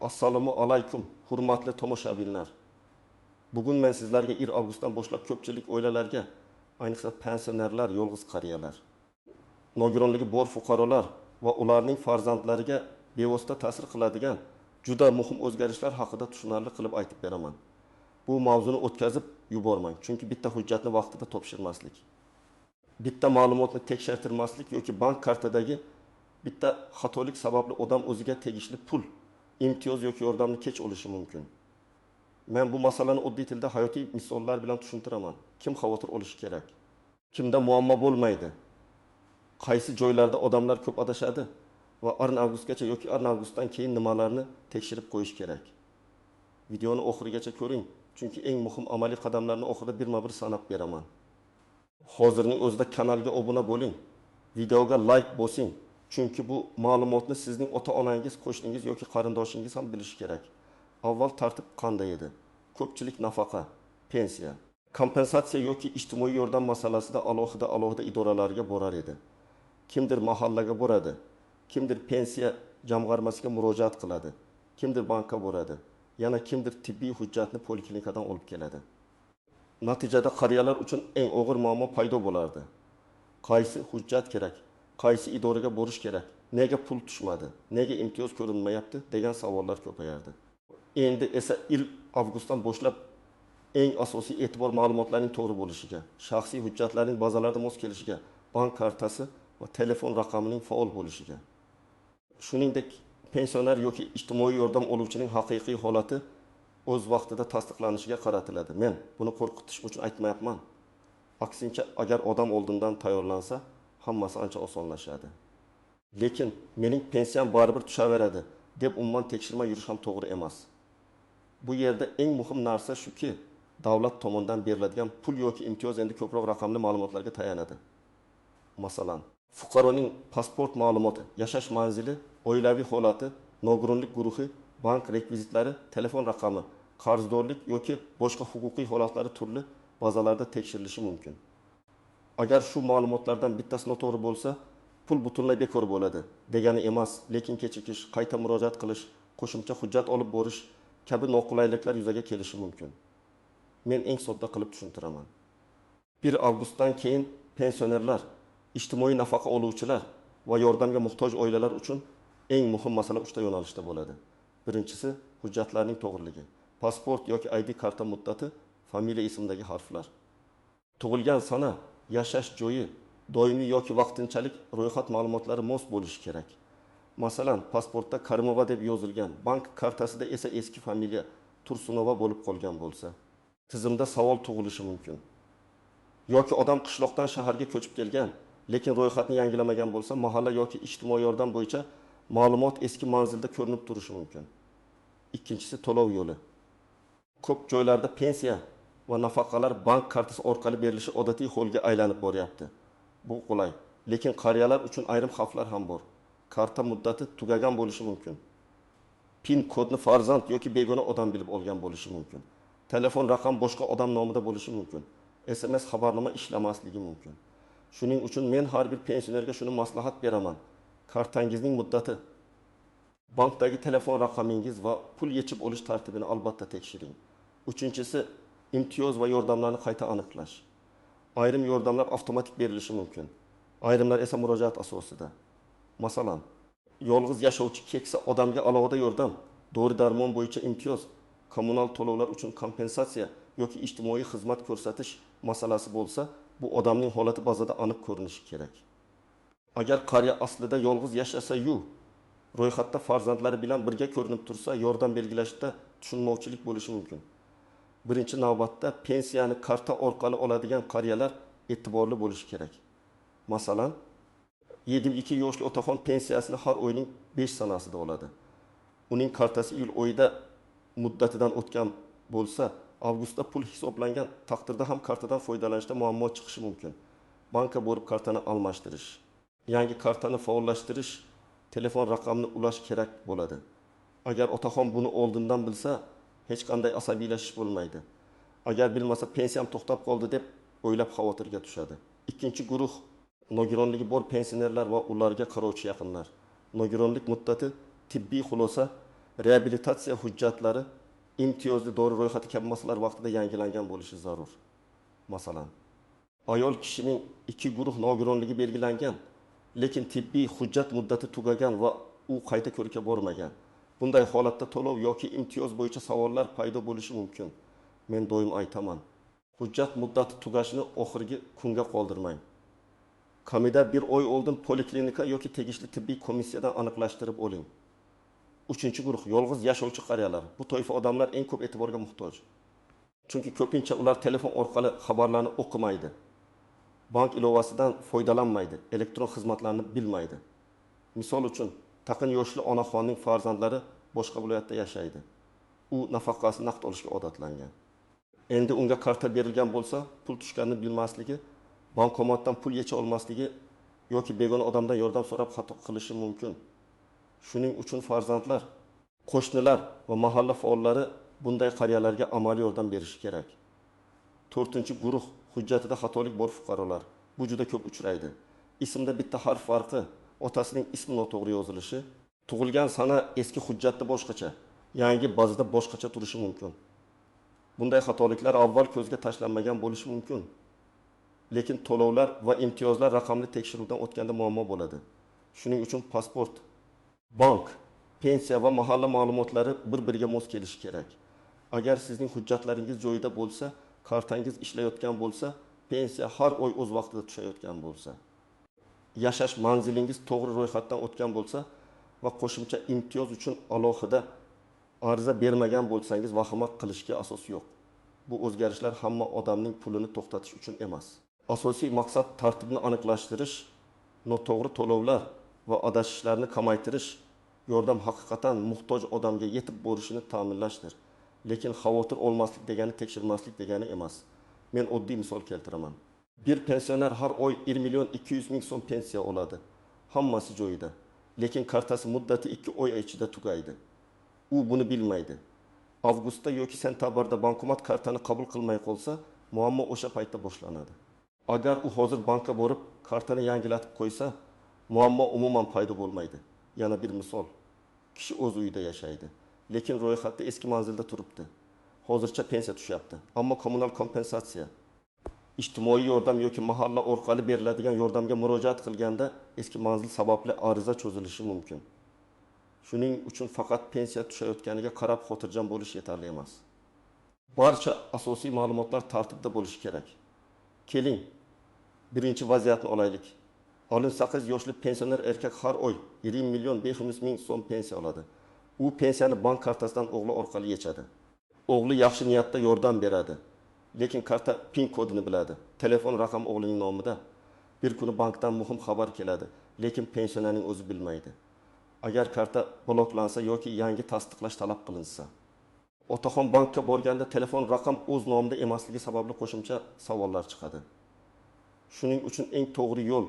Assalomu alaykum, hurmatli tomoshabinlar. Bugun men sizlarga 1 avgustdan boshlab ko'pchilik oilalarga, ayniqsa pensionerlar, yolg'iz qariyalar, nogironligi bor fuqarolar va ularning farzandlariga bevosita ta'sir qiladigan juda muhim o'zgarishlar haqida tushunarli qilib aytib beraman. Bu mavzuni o'tkazib yubormang, chunki bitta hujjatni vaqtida topshirmaslik, bitta ma'lumotni tekshirtirmaslik yoki bank kartadagi bitta xatolik sababli odam o'ziga tegishli pul, imtiyoz yoki yordamni kech olishi mumkin. Men bu masalani oddiy tilda hayotiy misollar bilan tushuntiraman. Kim xavotir olishi kerak? Kimda muammo bo'lmaydi? Qaysi joylarda odamlar ko'p adashadi va 1 avgustgacha yoki 1 avgustdan keyin nimalarni tekshirib qo'yish kerak? Videoni oxirigacha ko'ring, chunki eng muhim amaliy qadamlarni oxirida birma-bir sanab beraman. Hozirning o'zida kanalga obuna bo'ling, videoga like bosing, chunki bu ma'lumotni sizning ota-onangiz, qo'shningiz yoki qarindoshingiz ham bilishi kerak. Avval tartib qanday edi? Ko'pchilik nafaqa, pensiya, kompensatsiya yoki ijtimoiy yordam masalasida alohida idoralarga borar edi. Kimdir mahallaga boradi, kimdir pensiya jamg'armasiga murojaat qiladi, kimdir bankka boradi, yana kimdir tibbiy hujjatni poliklinikadan olib keladi. Natijada qariyalar uchun eng og'ir muammo paydo bo'lardi. Qaysi hujjat kerak? Qaysi idoraga borish kerak? Nega pul tushmadi? Nega imtiyoz ko'rinmayapti degan savollar ko'payardi. Endi esa 1 avgustdan boshlab eng asosiy e'tibor ma'lumotlarning to'g'ri bo'lishiga, shaxsiy hujjatlarning bazalarda mos kelishiga, bank kartasi va telefon raqamining faol bo'lishiga. Shuningdek, pensioner yoki ijtimoiy yordam oluvchining haqiqiy holati o'z vaqtida tasdiqlanishiga qaratiladi. Men buni qo'rqitish uchun aytmayapman. Aksincha, agar odam oldindan tayyorlansa, hammasi ancha osonlashadi. Lekin mening pensiyam baribir tushaveradi deb umuman tekshirmay yurish ham to'g'ri emas. Bu yerda eng muhim narsa shuki, davlat tomonidan beriladigan pul yoki imtiyoz endi ko'proq raqamli ma'lumotlarga tayanadi. Masalan, fuqaroning pasport ma'lumoti, yashash manzili, oilaviy holati, nogironlik guruhi, bank rekvizitlari, telefon raqami, qarzdorlik yoki boshqa huquqiy holatlari turli bazalarda tekshirilishi mumkin. Agar shu ma'lumotlardan bittasi noto'g'ri bo'lsa, pul butunlay bekor bo'ladi degani emas, lekin kechikish, qayta murojaat qilish, qo'shimcha hujjat olib borish kabi noqulayliklar yuzaga kelishi mumkin. Men eng sodda qilib tushuntiraman. 1 avgustdan keyin pensionerlar, ijtimoiy nafaqa oluvchilar va yordamga muhtoj oilalar uchun eng muhim masala 3 ta yo'nalishda bo'ladi. Birinchisi hujjatlarning to'g'riligi. Pasport yoki ID karta muddati, familiya ismidagi harflar. Tug'ilgan sana, yashash joyi, doimiy yoki vaqtinchalik ro'yxat ma'lumotlari mos bo'lishi kerak. Masalan, pasportda Karimova deb yozilgan, bank kartasida esa eski familiya Tursunova bo'lib qolgan bo'lsa, tizimda savol tug'ilishi mumkin. Yoki odam qishloqdan shaharga ko'chib kelgan, lekin ro'yxatni yangilamagan bo'lsa, mahalla yoki ijtimoiy yordam bo'yicha ma'lumot eski manzilda ko'rinib turishi mumkin. Ikkinchisi to'lov yo'li. Ko'p joylarda pensiya va nafaqalar bank kartasi orqali berilishi odatiy holga aylanib boryapti. Bu qulay, lekin qariyalar uchun ayrim xavflar ham bor. Karta muddati tugagan bo'lishi mumkin. PIN kodni farzand yoki begona odam bilib olgan bo'lishi mumkin. Telefon raqam boshqa odam nomida bo'lishi mumkin. SMS xabarnoma ishlamasligi mumkin. Shuning uchun men har bir pensionerga shuni maslahat beraman. Kartangizning muddati, bankdagi telefon raqamingiz va pul yechib olish tartibini albatta tekshiring. Uchinchisi, imtiyoz va yordamlarni qayta aniqlash. Ayrim yordamlar avtomatik berilishi mumkin. Ayrimlar esa murojaat asosida. Masalan, yolg'iz yashovchi keksa odamga alohida yordam, dori-darmon bo'yicha imtiyoz, kommunal to'lovlar uchun kompensatsiya yoki ijtimoiy xizmat ko'rsatish masalasi bo'lsa, bu odamning holati bazada aniq ko'rinishi kerak. Agar qariya aslida yolg'iz yashasa-yu, ro'yxatda farzandlari bilan birga ko'rinib tursa, yordam belgilashda tushunmovchilik bo'lishi mumkin. Birinchi navbatda pensiyani karta orqali oladigan qariyalar e'tiborli bo'lishi kerak. Masalan, 72 yoshli otaxon pensiyasini har oyning 5 sanasida oladi. Uning kartasi iyul oyida muddatidan o'tgan bo'lsa, avgustda pul hisoblangan taqdirda ham kartadan foydalanishda muammo chiqishi mumkin. Bankka borib kartani almashtirish, yangi kartani faollashtirish, telefon raqamini ulash kerak bo'ladi. Agar otaxon buni oldindan bilsa, hech qanday asabiylashish bo'lmaydi. Agar bilmasa, pensiyam to'xtab qoldi deb o'ylab xavotirga tushadi. Ikkinchi guruh nogironligi bor pensionerlar va ularga qarovchi yaqinlar. Nogironlik muddati tibbiy xulosa reabilitatsiya hujjatlari imtiyozli dori ro'yxati kabi masalalar vaqtida yangilangan bo'lishi zarur. Masalan, ayol kishining ikki guruh nogironligi belgilangan, lekin tibbiy hujjat muddati tugagan va u qayta ko'rikka bormagan. Bunday holatda to'lov yoki imtiyoz bo'yicha savollar paydo bo'lishi mumkin. Men doim aytaman, hujjat muddati tugashini oxirgi kunga qoldirmang. Kamida bir oy oldin poliklinika yoki tegishli tibbiy komissiyadan aniqlashtirib oling. Uchinchi guruh yolg'iz yashovchi qariyalar. Bu toifa odamlar eng ko'p e'tiborga muhtoj. Chunki ko'pincha ular telefon orqali xabarlarni o'qimaydi. Bank ilovasidan foydalanmaydi, elektron xizmatlarni bilmaydi. Misol uchun, taqin yoshli onaxonning farzandlari boshqa viloyatda yashaydi. U nafaqasini naqd olishga odatlangan. Endi unga karta berilgan bo'lsa, pul tushganini bilmasligi, bankomatdan pul yecha olmasligi yoki begona odamdan yordam so'rab xato qilishi mumkin. Shuning uchun farzandlar, qo'shnilar va mahalla faollari bunday qariyalarga amaliy yordam berishi kerak. 4-guruh hujjatida xatolik bor fuqarolar. Bu juda ko'p uchraydi. Ismda bitta harf farqi, otasining ismi noto'g'ri yozilishi, tug'ilgan sana eski hujjatda boshqacha, yangi bazada boshqacha turishi mumkin. Bunday xatoliklar avval ko'zga tashlanmagan bo'lishi mumkin. Lekin to'lovlar va imtiyozlar raqamli tekshiruvdan o'tganda muammo bo'ladi. Shuning uchun pasport, bank, pensiya va mahalla ma'lumotlari bir-biriga mos kelishi kerak. Agar sizning hujjatlaringiz joyida bo'lsa, kartangiz ishlayotgan bo'lsa, pensiya har oy o'z vaqtida tushayotgan bo'lsa, yashash manzilingiz to'g'ri ro'yxatdan o'tgan bo'lsa va qo'shimcha imtiyoz uchun alohida ariza bermagan bo'lsangiz, vahima qilishga asos yo'q. Bu o'zgarishlar hamma odamning pulini to'xtatish uchun emas. Asosiy maqsad tartibni aniqlashtirish, noto'g'ri to'lovlar va adashishlarni kamaytirish, yordam haqiqatan muhtoj odamga yetib borishini ta'minlashdir. Lekin xavotir olmaslik degani tekshirmaslik degani emas. Men oddiy misol keltiraman. Bir pensioner har oy 1.200.000 so'm pensiya oladi. Hammasi joyida. Lekin kartasi muddati 2 oy ichida tugaydi. U buni bilmaydi. Avgustda yoki sentabrda bankomat kartani qabul qilmay qolsa, muammo o'sha paytda boshlanadi. Agar u hozir bankka borib, kartani yangilatib qo'ysa, muammo umuman paydo bo'lmaydi. Yana bir misol. Kishi o'z uyida yashaydi, lekin ro'yxatda eski manzilda turibdi. Hozircha pensiya tushyapti, ammo kommunal kompensatsiya, ijtimoiy yordam yoki mahalla orqali beriladigan yordamga murojaat qilganda eski manzil sababli ariza cho'zilishi mumkin. Shuning uchun faqat pensiya tushayotganiga qarab xotirjam bo'lish yetarli emas. Barcha asosiy ma'lumotlar tartibda bo'lishi kerak. Keling, birinchi vaziyatni olaylik. 18 yoshli pensioner erkak har oy 20.500.000 so'm pensiya oladi. U pensiyani bank kartasidan o'g'li orqali yechadi. O'g'li yaxshi niyatda yordam beradi, lekin karta PIN kodini biladi. Telefon raqami o'g'lining nomida. Bir kuni bankdan muhim xabar keladi, lekin pensionerning o'zi bilmaydi. Agar karta bloklansa yoki yangi tasdiqlash talab qilinsa, otaxon bankka borganda telefon raqam o'z nomida emasligi sababli qo'shimcha savollar chiqadi. Shuning uchun eng to'g'ri yo'l,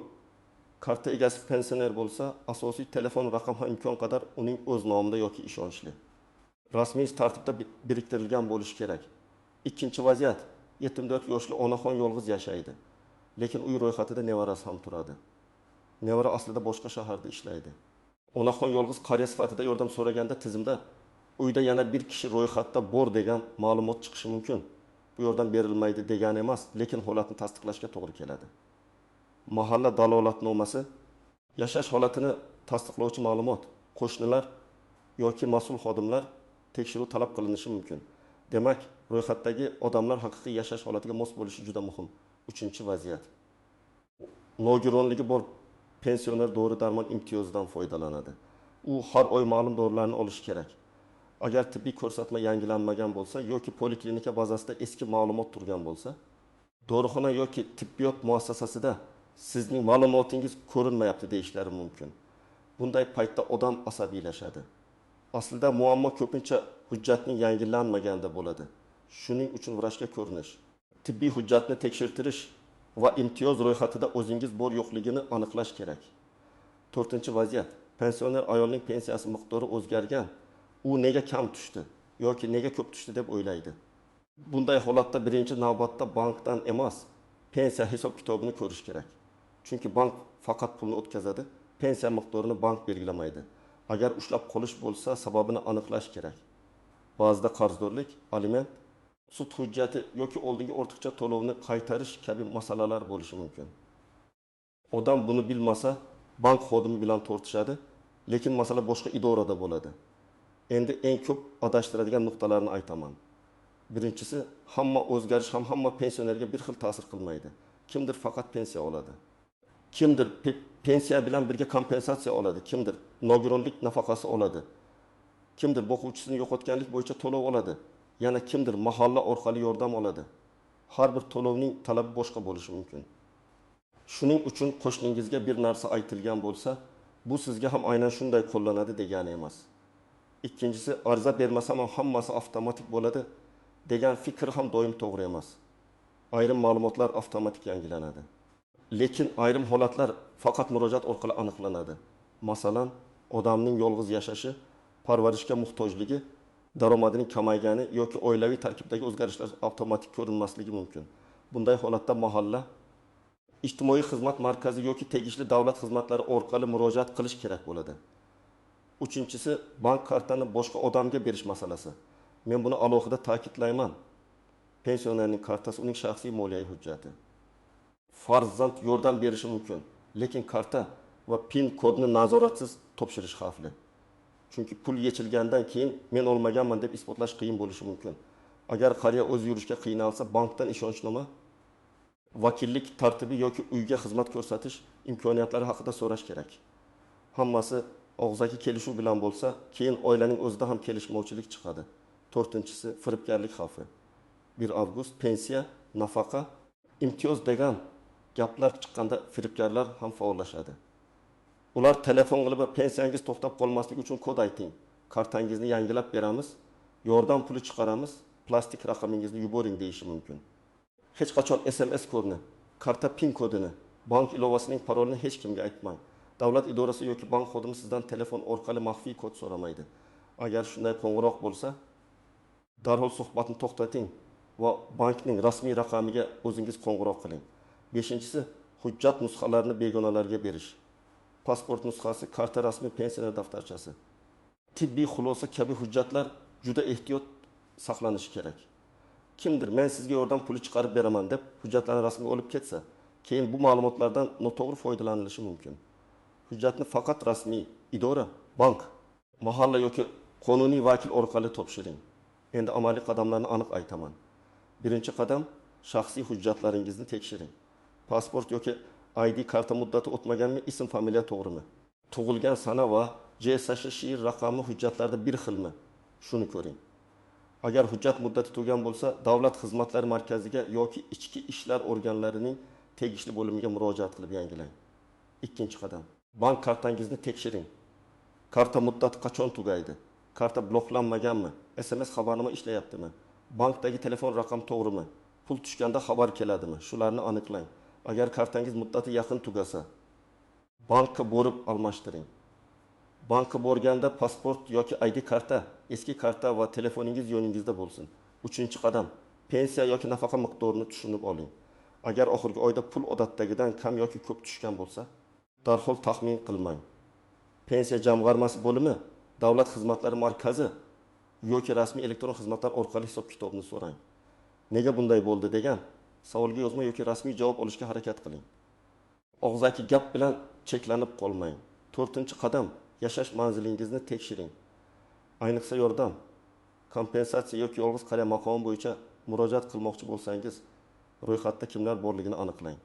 karta egasi pensioner bo'lsa, asosiy telefon raqam ham imkon qadar uning o'z nomida yoki ishonchli, rasmiy tartibda biriktirilgan bo'lishi kerak. Ikkinchi vaziyat, 74 yoshli onaxon yolg'iz yashaydi, lekin uy ro'yxatida nevarasi ham turadi. Nevara aslida boshqa shaharda ishlaydi. Onaxon yolg'iz qariya sifatida yordam so'raganda tizimda uyda yana bir kishi ro'yxatda bor degan ma'lumot chiqishi mumkin. Bu yordam berilmaydi degani emas, lekin holatni tasdiqlashga to'g'ri keladi. Mahalla dalolatnomasi, yashash holatini tasdiqlovchi ma'lumot, qo'shnilar yoki mas'ul xodimlar tekshiruv talab qilinishi mumkin. Demak, ro'yxatdagi odamlar haqiqiy yashash holatiga mos bo'lishi juda muhim. Uchinchi vaziyat. Nogironligi bor pensioner dori-darmon imtiyozidan foydalanadi. U har oy ma'lum dorilarni olishi kerak. Agar tibbiy ko'rsatma yangilanmagan bo'lsa yoki poliklinika bazasida eski ma'lumot turgan bo'lsa, dorixona yoki tibbiyot muassasasida sizning ma'lumotingiz ko'rinmayapti deyishlari mumkin. Bunday paytda odam asabiylashadi. Aslida muammo ko'pincha hujjatning yangilanmaganda bo'ladi. Shuning uchun vrachga ko'rinish, tibbiy hujjatni tekshirtirish va imtiyoz ro'yxatida o'zingiz bor yo'qligini aniqlash kerak. 4-vaziyat. Pensioner ayolning pensiyasi miqdori o'zgargan. U nega kam tushdi yoki nega ko'p tushdi deb o'ylaydi. Bunday holatda birinchi navbatda bankdan emas, pensiya hisob-kitobini ko'rish kerak. Chunki bank faqat pulni o'tkazadi, pensiya miqdorini bank belgilamaydi. Agar ushlab qolish bo'lsa, sababini aniqlash kerak. Ba'zida qarzdorlik, aliment, sud hujjati yoki oldingi ortiqcha to'lovni qaytarish kabi masalalar bo'lishi mumkin. Odam buni bilmasa, bank xodimi bilan tortishadi, lekin masala boshqa idorada bo'ladi. Endi eng ko'p adashtiradigan nuqtalarni aytaman. Birinchisi, hamma o'zgarish ham hamma pensionerga bir xil ta'sir qilmaydi. Kimdir faqat pensiya oladi. Kimdir pensiya bilan birga kompensatsiya oladi, kimdir nogironlik nafaqasi oladi. Kimdir boquvchisini yo'qotganlik bo'yicha to'lov oladi. Yana kimdir mahalla orqali yordam oladi. Har bir to'lovning talabi boshqa bo'lishi mumkin. Shuning uchun qo'shningizga bir narsa aytilgan bo'lsa, bu sizga ham aynan shunday qo'llanadi degani emas. Ikkinchisi, ariza bermasam ham hammasi avtomatik bo'ladi degan fikr ham doim to'g'ri emas. Ayrim ma'lumotlar avtomatik yangilanadi. Lekin ayrim holatlar faqat murojaat orqali aniqlanadi. Masalan, odamning yolg'iz yashashi, parvarishga muhtojligi, daromadining kamaygani yoki oilaviy tarkibdagi o'zgarishlar avtomatik ko'rinmasligi mumkin. Bunday holatda mahalla, ijtimoiy xizmat markazi yoki tegishli davlat xizmatlari orqali murojaat qilish kerak bo'ladi. Uchinchisi, bank kartani boshqa odamga berish masalasi. Men buni alohida ta'kidlayman. Pensionerning kartasi uning shaxsiy moliyaviy hujjati. Farzand yordam berishi mumkin, lekin karta va PIN kodni nazoratsiz topshirish xavfli. Chunki pul yechilgandan keyin men olmaganman deb isbotlash qiyin bo'lishi mumkin. Agar qariya o'z yurishga qiynalsa, bankdan ishonchnoma, vakillik tartibi yoki uyga xizmat ko'rsatish imkoniyatlari haqida so'rash kerak. Hammasi og'zaki kelishuv bilan bo'lsa, keyin oilaning o'zida ham kelishmovchilik chiqadi. To'rtinchisi, firibgarlik xavfi. 1 avgust pensiya, nafaqa, imtiyoz degan gaplar chiqqanda firibgarlar ham faollashadi. Ular telefon qilib pensiyangiz to'xtab qolmasligi uchun kod ayting. Kartangizni yangilab beramiz, yordam puli chiqaramiz, plastik raqamingizni yuboring deyishi mumkin. Hech qachon SMS kodini, karta PIN kodini, bank ilovasining parolini hech kimga aytmang. Davlat idorasi yoki bank xodimi sizdan telefon orqali maxfiy kod so'ramaydi. Agar shunday qo'ng'iroq bo'lsa, darhol suhbatni to'xtating va bankning rasmiy raqamiga o'zingiz qo'ng'iroq qiling. 5-si, hujjat nusxalarini begonalarga berish. Pasport nusxasi, karta rasmiy pensioner daftarchasi. Tibbiy xulosa kabi hujjatlar juda ehtiyot saqlanishi kerak. Kimdir men sizga yordam puli chiqarib beraman deb hujjatlarni rasmiy olib ketsa, keyin bu ma'lumotlardan noto'g'ri foydalanilishi mumkin. Hujjatni faqat rasmiy idora, bank, mahalla yoki qonuniy vakil orqali topshiring. Endi amaliy qadamlarni aniq aytaman. Birinchi qadam, shaxsiy hujjatlaringizni tekshiring. Pasport yoki ID karta muddati o'tmaganmi, ism, familiya to'g'rimi? Tug'ilgan sana va JSHSH raqami hujjatlarda bir xilmi? Shuni ko'ring. Agar hujjat muddati tugagan bo'lsa, Davlat xizmatlari markaziga yoki ichki ishlar organlarining tegishli bo'limiga murojaat qilib yangilang. Ikkinchi qadam, bank kartangizni tekshiring. Karta muddati qachon tugaydi? Karta bloklanmaganmi? SMS xabarnoma ishlayaptimi? Bankdagi telefon raqami to'g'rimi? Pul tushganda xabar keladimi? Shularni aniqlang. Agar kartangiz muddati yaqin tugasa, bankka borib almashtiring. Bankka borganda pasport yoki ID karta, eski karta va telefoningiz yoningizda bo'lsin. 3-qadam, pensiya yoki nafaqa miqdorini tushunib oling. Agar oxirgi oyda pul odatdagidan kam yoki ko'p tushgan bo'lsa, darhol taxmin qilmang. Pensiya jamg'armasi bo'limi, Davlat xizmatlari markazi yoki rasmiy elektron xizmatlar orqali hisob-kitobni so'rang. Nega bunday bo'ldi degan savolga yozma yoki rasmiy javob olishga harakat qiling. Og'zaki gap bilan cheklanib qolmang. 4-qadam, yashash manzilingizni tekshiring. Ayniqsa yordam, kompensatsiya yoki yolg'iz qariya maqomi bo'yicha murojaat qilmoqchi bo'lsangiz, ro'yxatda kimlar borligini aniqlang.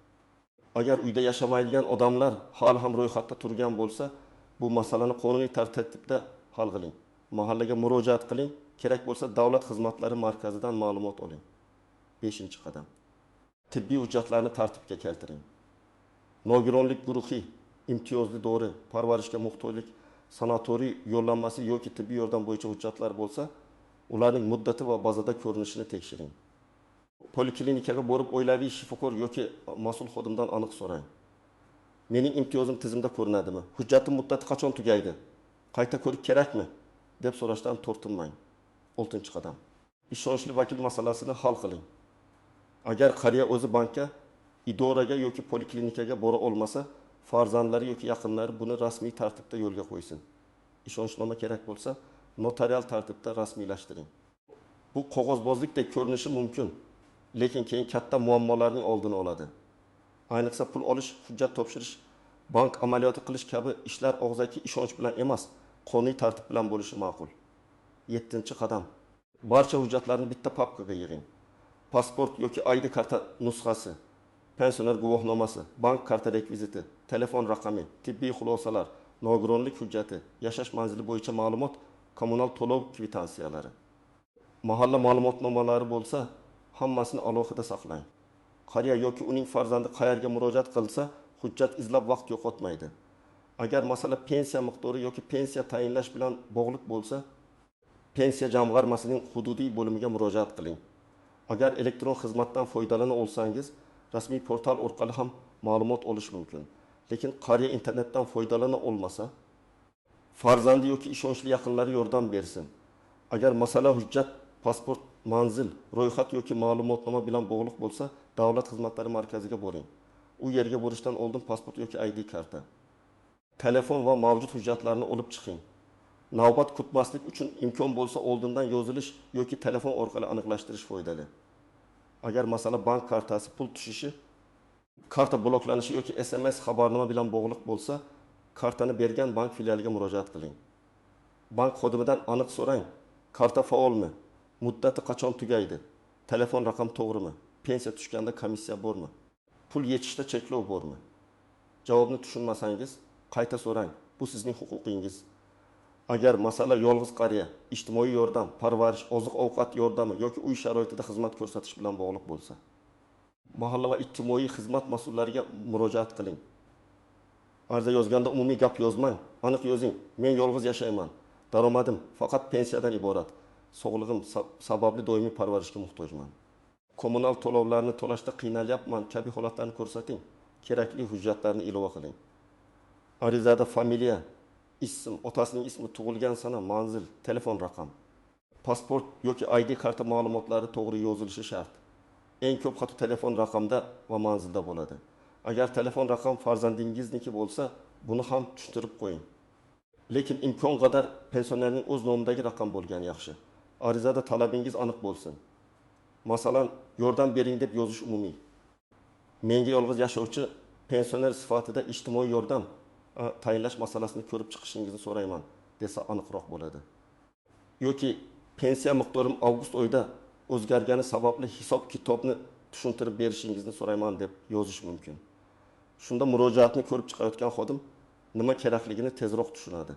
Agar uyda yashamaydigan odamlar hali ham ro'yxatda turgan bo'lsa, bu masalani qonuniy tartibda hal qiling. Mahallaga murojaat qiling, kerak bo'lsa Davlat xizmatlari markazidan ma'lumot oling. 5-qadam. Tibbiy hujjatlarni tartibga keltiring. Nogironlik guruhi, imtiyozli dori, parvarishga muhtojlik, sanatoriy yo'llanmasi yoki tibbiy yordam bo'yicha hujjatlar bo'lsa, ularning muddati va bazada ko'rinishini tekshiring. Poliklinikaga borib oilaviy shifokor yoki mas'ul xodimdan aniq so'rang. Mening imtiyozim tizimda ko'rinadimi? Hujjatim muddati qachon tugaydi? Qayta ko'rish kerakmi? deb so'rashdan tortinmang. 6-qadam. Ishonchli vakil masalasini hal qiling. Agar qariya o'zi bankka, idoraga yoki poliklinikaga bora olmasa, farzandlari yoki yaqinlari buni rasmiy tartibda yo'lga qo'ysin. ishonchnoma kerak bo'lsa, notarial tartibda rasmiylashtiring. Bu qog'ozbozlikdek ko'rinishi mumkin, lekin keyin katta muammolarning oldini oladi. Ayniqsa pul olish, hujjat topshirish, bank amaliyoti qilish kabi ishlar og'zaki ishonch bilan emas, qonuniy tartib bilan bo'lishi ma'qul. 7-qadam. Barcha hujjatlarni bitta papkaga yig'ing. Pasport yoki ID karta nusxasi, pensioner guvohnomasi, bank karta rekviziti, telefon raqami, tibbiy xulosalar, nogironlik hujjati, yashash manzili bo'yicha ma'lumot, kommunal to'lov kvitantsiyalari. Mahalla ma'lumotnomalari bo'lsa, hammasini alohida saqlang. Qariya yoki uning farzandi qayerga murojaat qilsa, hujjat izlab vaqt yo'qotmaydi. Agar masala pensiya miqdori yoki pensiya tayinlash bilan bog'liq bo'lsa, pensiya jamg'armasining hududiy bo'limiga murojaat qiling. Agar elektron xizmatdan foydalana olsangiz, rasmiy portal orqali ham ma'lumot olish mumkin. Lekin qariya internetdan foydalana olmasa, farzandi yoki ishonchli yaqinlari yordam bersin. Agar masala hujjat, pasport, manzil, ro'yxat yoki ma'lumotnoma bilan bog'liq bo'lsa, davlat xizmatlari markaziga boring. U yerga borishdan oldin pasport yoki ID karta, telefon va mavjud hujjatlarni olib chiqing. Navbat kutmaslik uchun imkon bo'lsa oldindan yozilish yoki telefon orqali aniqlashtirish foydali. Agar masala bank kartasi pul tushishi, karta bloklanishi yoki SMS xabarnoma bilan bog'liq bo'lsa, kartani bergan bank filialiga murojaat qiling. Bank xodimidan aniq so'rang. Karta faolmi? Muddati qachon tugaydi? Telefon raqam to'g'rimi? Pensiya tushganda komissiya bormi? Pul yechishda cheklov bormi? Javobni tushunmasangiz, qayta so'rang. Bu sizning huquqingiz. Agar masala yolg'iz qariya, ijtimoiy yordam, parvarish, oziq-ovqat yordami yoki uy sharoitida xizmat ko'rsatish bilan bog'liq bo'lsa, mahalla va ijtimoiy xizmat mas'ullariga murojaat qiling. Ariza yozganda umumiy gap yozmang, aniq yozing. Men yolg'iz yashayman. Daromadim faqat pensiyadan iborat. Sog'lig'im sababli doimiy parvarishga muhtojman. Kommunal to'lovlarni to'lashda qiynalyapman kabi holatlarni ko'rsating. Kerakli hujjatlarni ilova qiling. Arizada familiya, ism, otasining ismi, tug'ilgan sana, manzil, telefon raqam, pasport yoki ID karta ma'lumotlari to'g'ri yozilishi shart. Eng ko'p xati telefon raqamda va manzilda bo'ladi. Agar telefon raqam farzandingizniki bo'lsa, buni ham tushuntirib qo'ying. Lekin imkon qadar pensionerning o'z nomidagi raqam bo'lgani yaxshi. Arizada talabingiz aniq bo'lsin. Masalan, yordam bering deb yozish umumiy. Menga yolg'iz yashovchi pensioner sifatida ijtimoiy yordam tayinlash masalasini ko'rib chiqishingizni so'rayman desa aniqroq bo'ladi. Yoki pensiya miqdorim avgust oyida o'zgargani sababli hisob kitobni tushuntirib berishingizni so'rayman deb yozish mumkin. Shunda murojaatni ko'rib chiqayotgan xodim nima kerakligini tezroq tushunadi.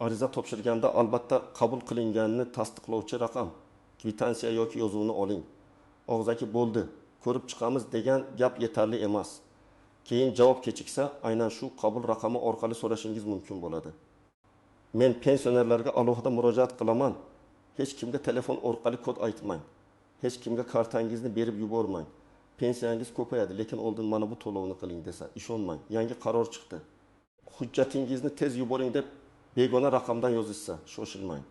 Ariza topshirganda albatta qabul qilinganini tasdiqlovchi raqam, kvitansiya yoki yozuvni oling. Og'zaki bo'ldi, ko'rib chiqamiz degan gap yetarli emas. Keyin javob kechiksa, aynan shu qabul raqami orqali so'rashingiz mumkin bo'ladi. Men pensionerlarga alohida murojaat qilaman. Hech kimga telefon orqali kod aytmang. Hech kimga kartangizni berib yubormang. Pensiyangiz ko'payadi, lekin oldin mana bu to'lovni qiling desa, ishonmang. Yangi qaror chiqdi. Hujjatingizni tez yuboring deb begona raqamdan yozishsa, shoshilmang.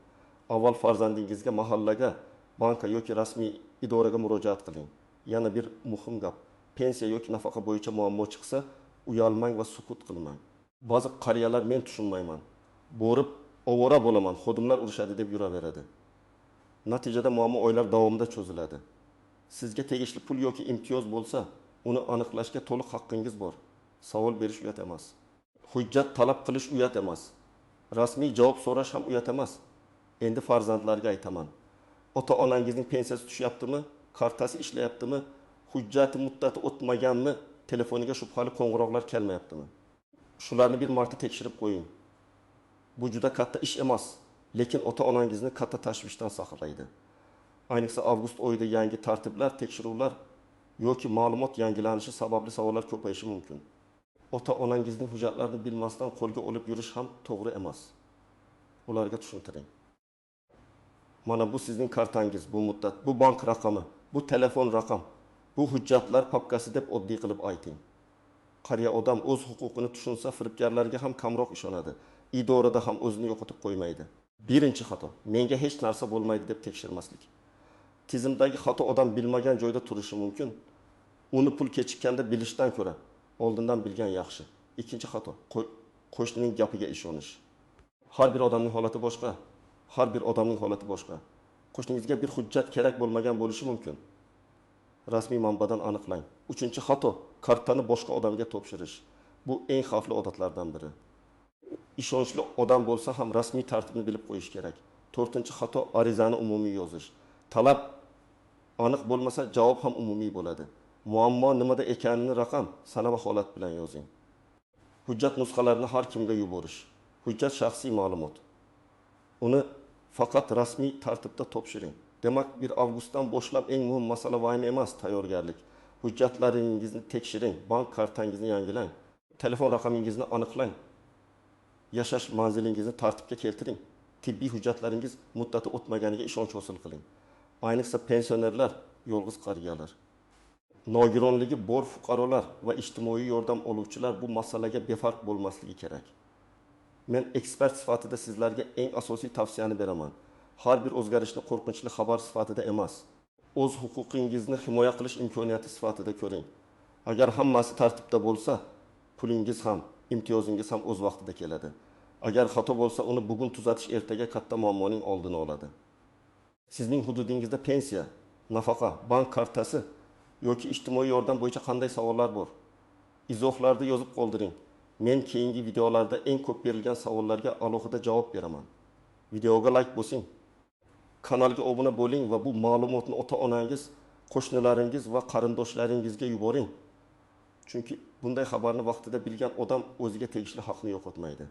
Avval farzandingizga, mahallaga, banka yoki rasmiy idoraga murojaat qiling. Yana bir muhim gap. Pensiya yoki nafaqa bo'yicha muammo chiqsa, uyalmang va sukut qilmang. Ba'zi qariyalar men tushunmayman. Borib ovora bo'laman, xodimlar urushadi deb yuraveradi. Natijada muammo oylar davomida cho'ziladi. Sizga tegishli pul yoki imtiyoz bo'lsa, uni aniqlashga to'liq haqqingiz bor. Savol berish uyat emas. Hujjat talab qilish uyat emas. Rasmiy javob so'rash ham uyat emas. Endi farzandlarga aytaman. Ota-onangizning pensiyasi tushyaptimi? Kartasi ishlayaptimi? Hujjati muddati o'tmaganmi? Telefoniga shubhali qo'ng'iroqlar kelmayaptimi? Shularni bir marta tekshirib qo'ying. Bu juda katta ish emas, lekin ota-onangizni katta tashvishdan saqlaydi. Ayniqsa avgust oyida yangi tartiblar, tekshiruvlar yoki ma'lumot yangilanishi sababli savollar ko'payishi mumkin. Ota-onangizning hujjatlarini bilmasdan qo'lga olib yurish ham to'g'ri emas. Ularga tushuntiring. Mana bu sizning kartangiz, bu muddat, bu bank raqami, bu telefon raqam, bu hujjatlar papkasi deb oddiy qilib ayting. Qariya odam o'z huquqini tushunsa, firibgarlarga ham kamroq ishonadi. Idorada ham o'zini yo'qotib qo'ymaydi. Birinchi xato, menga hech narsa bo'lmaydi deb tekshirmaslik. Tizimdagi xato odam bilmagan joyda turishi mumkin. Uni pul kechikkanda bilishdan ko'ra oldindan bilgan yaxshi. Ikkinchi xato, qo'shnining gapiga ishonish. Har bir odamning holati boshqa. Har bir odamning holati boshqa. Qo'shningizga bir hujjat kerak bo'lmagan bo'lishi mumkin. Rasmiy manbadan aniqlang. Uchinchi xato, kartani boshqa odamga topshirish. Bu eng xavfli odatlardan biri. Ishonchli odam bo'lsa ham rasmiy tartibni bilib qo'yish kerak. To'rtinchi xato, arizani umumiy yozish. Talab aniq bo'lmasa, javob ham umumiy bo'ladi. Muammo nimada ekanini raqam, sana va holat bilan yozing. Hujjat nusxalarini har kimga yuborish. Hujjat shaxsiy ma'lumot. Uni faqat rasmiy tartibda topshiring. Demak, 1 avgustdan boshlab eng muhim masala vaymi emas, tayyorgarlik. Hujjatlaringizni tekshiring, bank kartangizni yangilang, telefon raqamingizni aniqlang. Yashash manzilingizni tartibga keltiring. Tibbiy hujjatlaringiz muddati o'tmaganiga ishonch hosil qiling. Ayniqsa pensionerlar, yolg'iz qariyalar, nogironligi bor fuqarolar va ijtimoiy yordam oluvchilar bu masalaga befarq bo'lmasligi kerak. Men ekspert sifatida sizlarga eng asosiy tavsiyani beraman. Har bir o'zgarishni qo'rqinchli xabar sifatida emas, o'z huquqingizni himoya qilish imkoniyati sifatida ko'ring. Agar hammasi tartibda bo'lsa, pulingiz ham, imtiyozingiz ham o'z vaqtida keladi. Agar xato bo'lsa, uni bugun tuzatish ertaga katta muammoning oldini oladi. Sizning hududingizda pensiya, nafaqa, bank kartasi yoki ijtimoiy yordam bo'yicha qanday savollar bor? Izohlarda yozib qoldiring. Men keyingi videolarda eng ko'p berilgan savollarga alohida javob beraman. Videoga like bosing. Kanalga obuna bo'ling va bu ma'lumotni ota-onangiz, qo'shnilaringiz va qarindoshlaringizga yuboring. Chunki bunday xabarni vaqtida bilgan odam o'ziga tegishli haqni yo'qotmaydi.